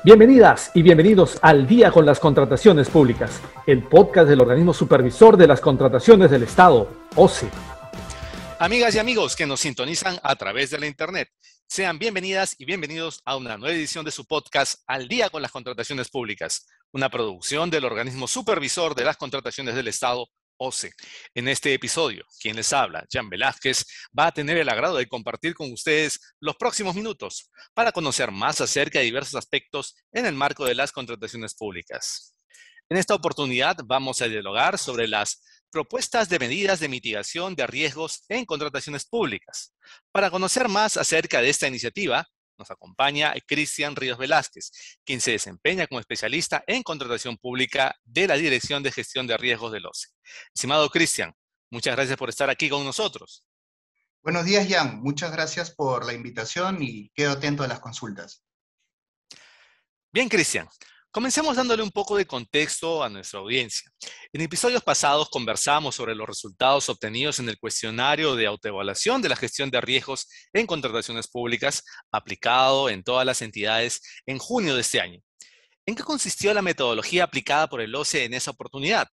Bienvenidas y bienvenidos al Día con las Contrataciones Públicas, el podcast del organismo supervisor de las contrataciones del Estado, OCE. Amigas y amigos que nos sintonizan a través de la Internet, sean bienvenidas y bienvenidos a una nueva edición de su podcast Al Día con las Contrataciones Públicas, una producción del organismo supervisor de las contrataciones del Estado, OCE. En este episodio, quien les habla, Jan Velázquez, va a tener el agrado de compartir con ustedes los próximos minutos para conocer más acerca de diversos aspectos en el marco de las contrataciones públicas. En esta oportunidad vamos a dialogar sobre las propuestas de medidas de mitigación de riesgos en contrataciones públicas. Para conocer más acerca de esta iniciativa, nos acompaña Cristian Ríos Velázquez, quien se desempeña como especialista en contratación pública de la Dirección de Gestión de Riesgos del OCE. Estimado Cristian, muchas gracias por estar aquí con nosotros. Buenos días, Jan. Muchas gracias por la invitación y quedo atento a las consultas. Bien, Cristian. Comencemos dándole un poco de contexto a nuestra audiencia. En episodios pasados conversamos sobre los resultados obtenidos en el cuestionario de autoevaluación de la gestión de riesgos en contrataciones públicas aplicado en todas las entidades en junio de este año. ¿En qué consistió la metodología aplicada por el OCE en esa oportunidad?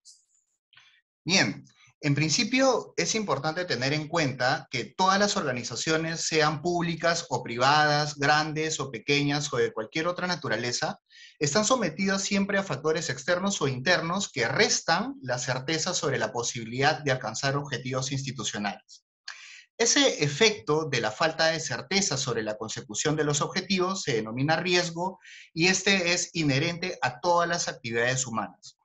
Bien, en principio es importante tener en cuenta que todas las organizaciones, sean públicas o privadas, grandes o pequeñas o de cualquier otra naturaleza, están sometidas siempre a factores externos o internos que restan la certeza sobre la posibilidad de alcanzar objetivos institucionales. Ese efecto de la falta de certeza sobre la consecución de los objetivos se denomina riesgo y este es inherente a todas las actividades humanas.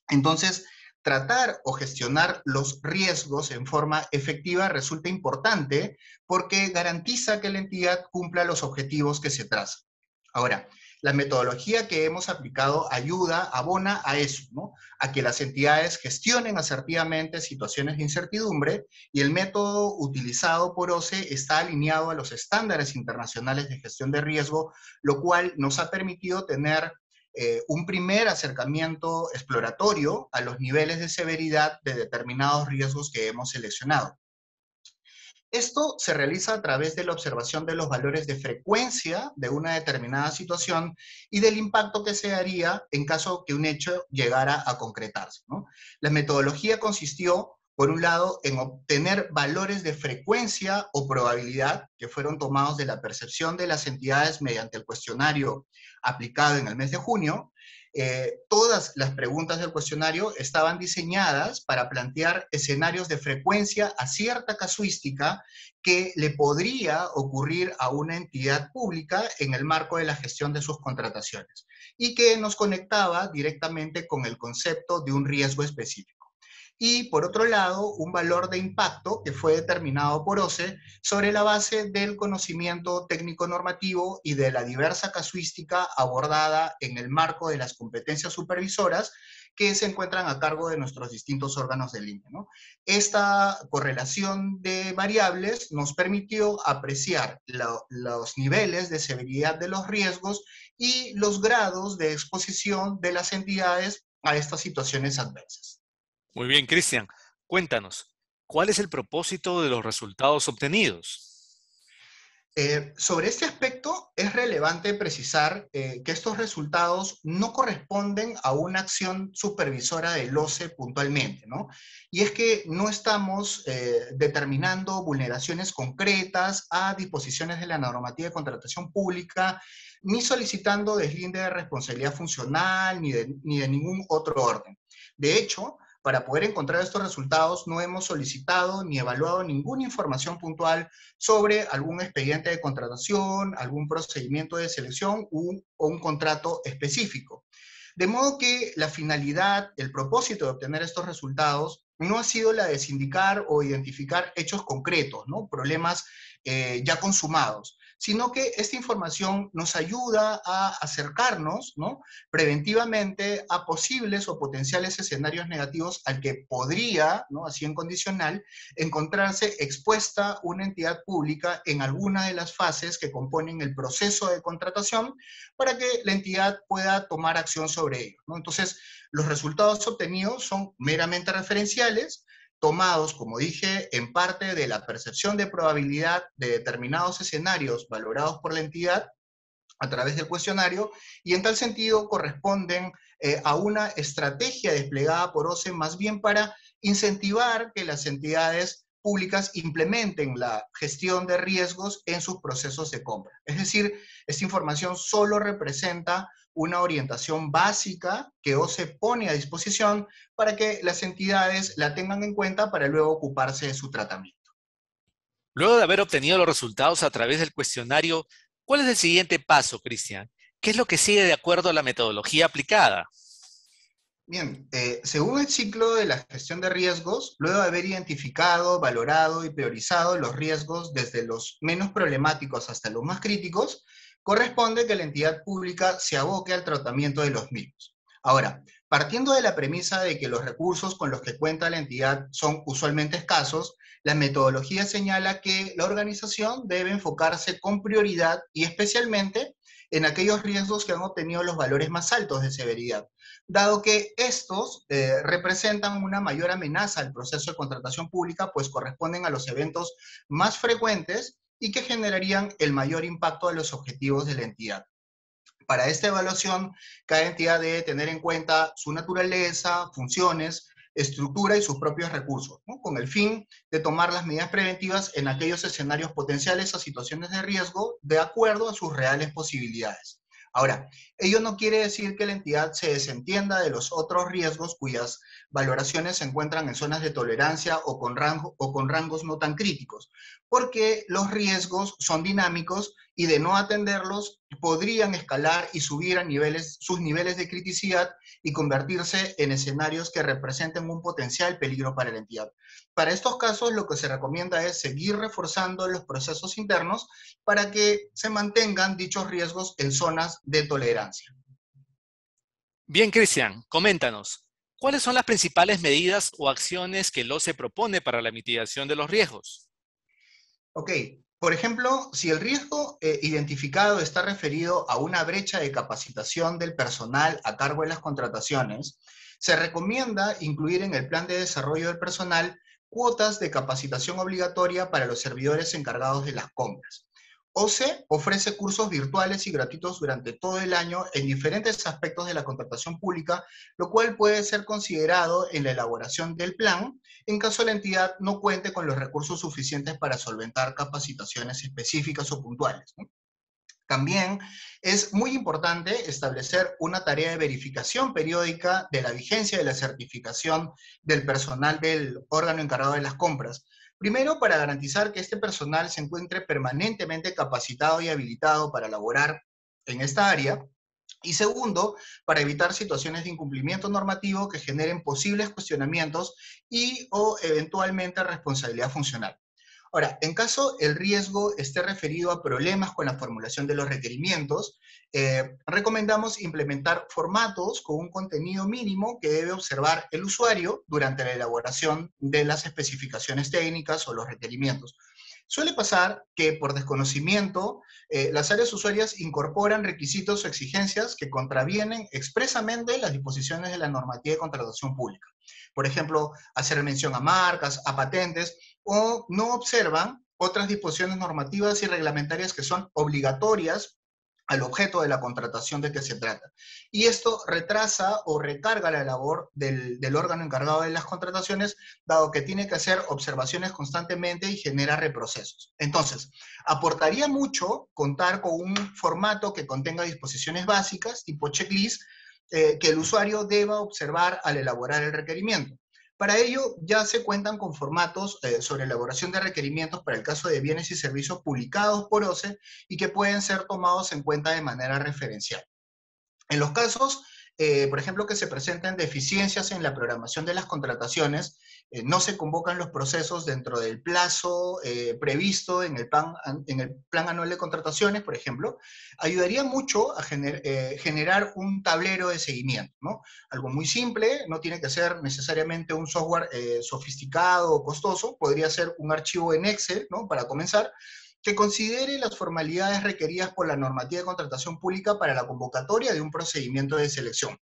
Entonces, tratar o gestionar los riesgos en forma efectiva resulta importante porque garantiza que la entidad cumpla los objetivos que se trazan. Ahora, la metodología que hemos aplicado abona a eso, ¿no? A que las entidades gestionen asertivamente situaciones de incertidumbre y el método utilizado por OCE está alineado a los estándares internacionales de gestión de riesgo, lo cual nos ha permitido tener un primer acercamiento exploratorio a los niveles de severidad de determinados riesgos que hemos seleccionado. Esto se realiza a través de la observación de los valores de frecuencia de una determinada situación y del impacto que se haría en caso que un hecho llegara a concretarse, ¿no? La metodología consistió, por un lado, en obtener valores de frecuencia o probabilidad que fueron tomados de la percepción de las entidades mediante el cuestionario aplicado en el mes de junio. Todas las preguntas del cuestionario estaban diseñadas para plantear escenarios de frecuencia a cierta casuística que le podría ocurrir a una entidad pública en el marco de la gestión de sus contrataciones y que nos conectaba directamente con el concepto de un riesgo específico. Y por otro lado, un valor de impacto que fue determinado por OCE sobre la base del conocimiento técnico normativo y de la diversa casuística abordada en el marco de las competencias supervisoras que se encuentran a cargo de nuestros distintos órganos de línea, ¿no? Esta correlación de variables nos permitió apreciar los niveles de severidad de los riesgos y los grados de exposición de las entidades a estas situaciones adversas. Muy bien, Cristian. Cuéntanos, ¿cuál es el propósito de los resultados obtenidos? Sobre este aspecto es relevante precisar que estos resultados no corresponden a una acción supervisora del OCE puntualmente, ¿no? Y es que no estamos determinando vulneraciones concretas a disposiciones de la normativa de contratación pública, ni solicitando deslinde de responsabilidad funcional, ni de ningún otro orden. De hecho, para poder encontrar estos resultados no hemos solicitado ni evaluado ninguna información puntual sobre algún expediente de contratación, algún procedimiento de selección o un contrato específico. De modo que la finalidad, el propósito de obtener estos resultados no ha sido la de sindicar o identificar hechos concretos, ¿no? Problemas ya consumados, sino que esta información nos ayuda a acercarnos, ¿no?, preventivamente a posibles o potenciales escenarios negativos al que podría, ¿no?, así en condicional, encontrarse expuesta una entidad pública en alguna de las fases que componen el proceso de contratación para que la entidad pueda tomar acción sobre ello, ¿no? Entonces, los resultados obtenidos son meramente referenciales, tomados, como dije, en parte de la percepción de probabilidad de determinados escenarios valorados por la entidad, a través del cuestionario, y en tal sentido corresponden a una estrategia desplegada por OCE más bien para incentivar que las entidades públicas implementen la gestión de riesgos en sus procesos de compra. Es decir, esta información solo representa una orientación básica que OCE pone a disposición para que las entidades la tengan en cuenta para luego ocuparse de su tratamiento. Luego de haber obtenido los resultados a través del cuestionario, ¿cuál es el siguiente paso, Cristian? ¿Qué es lo que sigue de acuerdo a la metodología aplicada? Bien, según el ciclo de la gestión de riesgos, luego de haber identificado, valorado y priorizado los riesgos desde los menos problemáticos hasta los más críticos, corresponde que la entidad pública se aboque al tratamiento de los mismos. Ahora, partiendo de la premisa de que los recursos con los que cuenta la entidad son usualmente escasos, la metodología señala que la organización debe enfocarse con prioridad y especialmente en aquellos riesgos que han obtenido los valores más altos de severidad, dado que estos representan una mayor amenaza al proceso de contratación pública, pues corresponden a los eventos más frecuentes y que generarían el mayor impacto a los objetivos de la entidad. Para esta evaluación, cada entidad debe tener en cuenta su naturaleza, funciones, estructura y sus propios recursos, ¿no? Con el fin de tomar las medidas preventivas en aquellos escenarios potenciales a situaciones de riesgo de acuerdo a sus reales posibilidades. Ahora, ello no quiere decir que la entidad se desentienda de los otros riesgos cuyas valoraciones se encuentran en zonas de tolerancia o con rangos no tan críticos, porque los riesgos son dinámicos y de no atenderlos podrían escalar y subir a sus niveles de criticidad y convertirse en escenarios que representen un potencial peligro para la entidad. Para estos casos, lo que se recomienda es seguir reforzando los procesos internos para que se mantengan dichos riesgos en zonas de tolerancia. Bien, Cristian, coméntanos, ¿cuáles son las principales medidas o acciones que el OCE propone para la mitigación de los riesgos? Ok, por ejemplo, si el riesgo identificado está referido a una brecha de capacitación del personal a cargo de las contrataciones, se recomienda incluir en el plan de desarrollo del personal cuotas de capacitación obligatoria para los servidores encargados de las compras. OCE ofrece cursos virtuales y gratuitos durante todo el año en diferentes aspectos de la contratación pública, lo cual puede ser considerado en la elaboración del plan en caso la entidad no cuente con los recursos suficientes para solventar capacitaciones específicas o puntuales, ¿no? También es muy importante establecer una tarea de verificación periódica de la vigencia de la certificación del personal del órgano encargado de las compras. Primero, para garantizar que este personal se encuentre permanentemente capacitado y habilitado para laborar en esta área. Y segundo, para evitar situaciones de incumplimiento normativo que generen posibles cuestionamientos y o eventualmente responsabilidad funcional. Ahora, en caso el riesgo esté referido a problemas con la formulación de los requerimientos, recomendamos implementar formatos con un contenido mínimo que debe observar el usuario durante la elaboración de las especificaciones técnicas o los requerimientos. Suele pasar que por desconocimiento, las áreas usuarias incorporan requisitos o exigencias que contravienen expresamente las disposiciones de la normativa de contratación pública. Por ejemplo, hacer mención a marcas, a patentes, o no observan otras disposiciones normativas y reglamentarias que son obligatorias al objeto de la contratación de que se trata. Y esto retrasa o recarga la labor del órgano encargado de las contrataciones, dado que tiene que hacer observaciones constantemente y genera reprocesos. Entonces, aportaría mucho contar con un formato que contenga disposiciones básicas, tipo checklist, que el usuario deba observar al elaborar el requerimiento. Para ello, ya se cuentan con formatos sobre elaboración de requerimientos para el caso de bienes y servicios publicados por OCE y que pueden ser tomados en cuenta de manera referencial. En los casos, por ejemplo, que se presenten deficiencias en la programación de las contrataciones, no se convocan los procesos dentro del plazo previsto en el plan anual de contrataciones, por ejemplo, ayudaría mucho a generar un tablero de seguimiento, ¿no? Algo muy simple, no tiene que ser necesariamente un software sofisticado o costoso, podría ser un archivo en Excel, ¿no? Para comenzar, que considere las formalidades requeridas por la normativa de contratación pública para la convocatoria de un procedimiento de selección,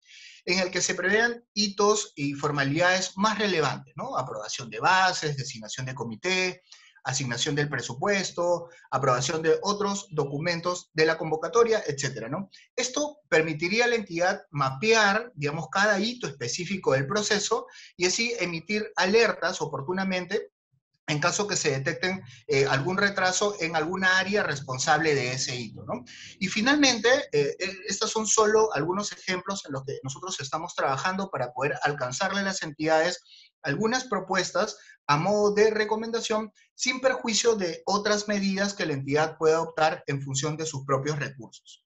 en el que se prevean hitos y formalidades más relevantes, ¿no? Aprobación de bases, designación de comité, asignación del presupuesto, aprobación de otros documentos de la convocatoria, etcétera, ¿no? Esto permitiría a la entidad mapear, digamos, cada hito específico del proceso y así emitir alertas oportunamente en caso que se detecten algún retraso en alguna área responsable de ese hito, ¿no? Y finalmente, estos son solo algunos ejemplos en los que nosotros estamos trabajando para poder alcanzarle a las entidades algunas propuestas a modo de recomendación sin perjuicio de otras medidas que la entidad pueda adoptar en función de sus propios recursos.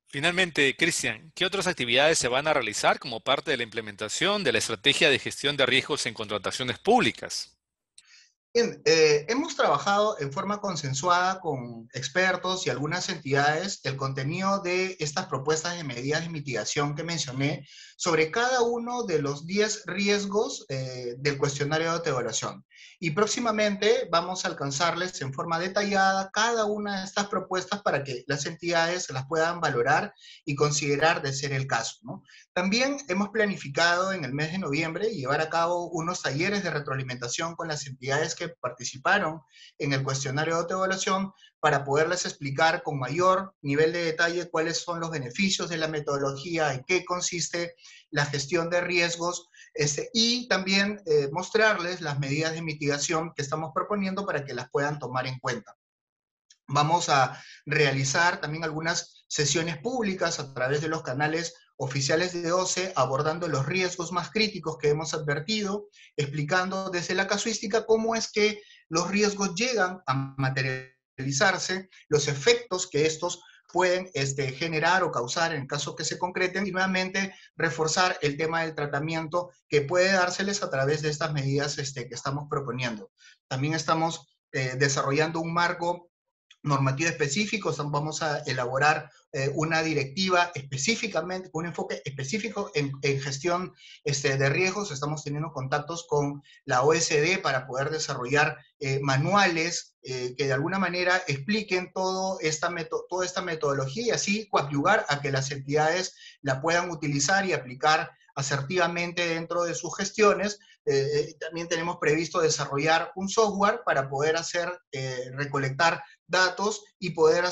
Finalmente, Cristian, ¿qué otras actividades se van a realizar como parte de la implementación de la estrategia de gestión de riesgos en contrataciones públicas? Bien, hemos trabajado en forma consensuada con expertos y algunas entidades el contenido de estas propuestas de medidas de mitigación que mencioné sobre cada uno de los 10 riesgos del cuestionario de evaluación. Y próximamente vamos a alcanzarles en forma detallada cada una de estas propuestas para que las entidades las puedan valorar y considerar de ser el caso, ¿no? También hemos planificado en el mes de noviembre llevar a cabo unos talleres de retroalimentación con las entidades que participaron en el cuestionario de autoevaluación para poderles explicar con mayor nivel de detalle cuáles son los beneficios de la metodología, en qué consiste la gestión de riesgos, y también mostrarles las medidas de mitigación que estamos proponiendo para que las puedan tomar en cuenta. Vamos a realizar también algunas sesiones públicas a través de los canales oficiales de OCE, abordando los riesgos más críticos que hemos advertido, explicando desde la casuística cómo es que los riesgos llegan a materializarse, los efectos que estos pueden generar o causar en caso que se concreten, y nuevamente reforzar el tema del tratamiento que puede dárseles a través de estas medidas que estamos proponiendo. También estamos desarrollando un marco normativo específico, vamos a elaborar una directiva específicamente, un enfoque específico en gestión de riesgos. Estamos teniendo contactos con la OSD para poder desarrollar manuales que de alguna manera expliquen toda esta metodología y así coadyuvar a que las entidades la puedan utilizar y aplicar asertivamente dentro de sus gestiones. También tenemos previsto desarrollar un software para poder recolectar datos y poder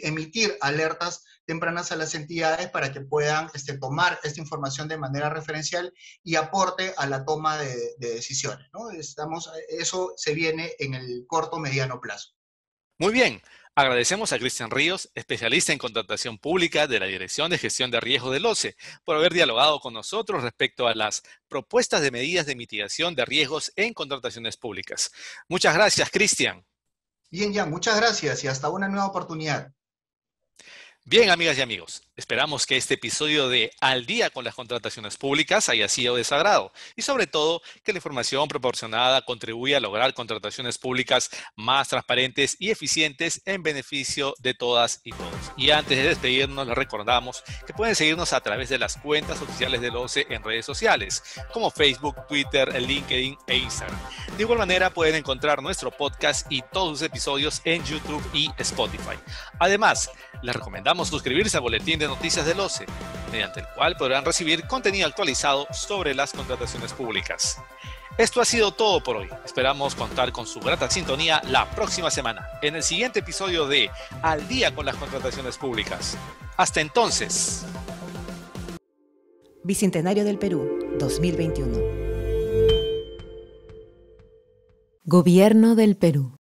emitir alertas tempranas a las entidades para que puedan tomar esta información de manera referencial y aporte a la toma de decisiones, ¿no? Eso se viene en el corto mediano plazo. Muy bien, agradecemos a Cristian Ríos, especialista en contratación pública de la Dirección de Gestión de Riesgo del OCE, por haber dialogado con nosotros respecto a las propuestas de medidas de mitigación de riesgos en contrataciones públicas. Muchas gracias, Cristian. Bien, Jan, muchas gracias y hasta una nueva oportunidad. Bien, amigas y amigos, esperamos que este episodio de Al día con las contrataciones públicas haya sido de su agrado y sobre todo que la información proporcionada contribuya a lograr contrataciones públicas más transparentes y eficientes en beneficio de todas y todos. Y antes de despedirnos, les recordamos que pueden seguirnos a través de las cuentas oficiales del OCE en redes sociales como Facebook, Twitter, LinkedIn e Instagram. De igual manera, pueden encontrar nuestro podcast y todos sus episodios en YouTube y Spotify. Además, les recomendamos suscribirse al boletín de noticias del OCE, mediante el cual podrán recibir contenido actualizado sobre las contrataciones públicas. Esto ha sido todo por hoy. Esperamos contar con su grata sintonía la próxima semana, en el siguiente episodio de Al día con las contrataciones públicas. Hasta entonces. Bicentenario del Perú, 2021. Gobierno del Perú.